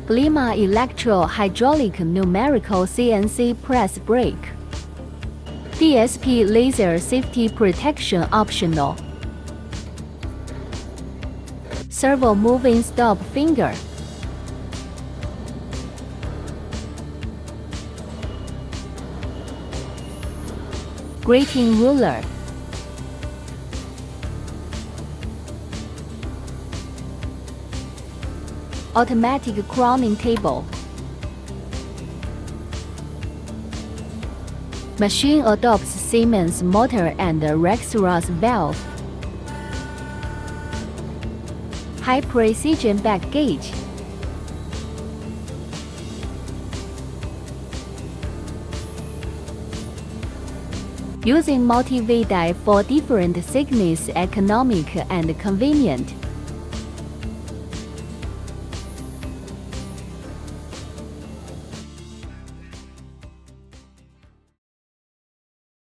Blma electro-hydraulic numerical CNC press brake. DSP laser safety protection optional. Servo moving stop finger. Grating ruler. Automatic crowning table. Machine adopts Siemens motor and Rexroth valve. High precision back gauge. Using multi-V die for different thickness, economic and convenient.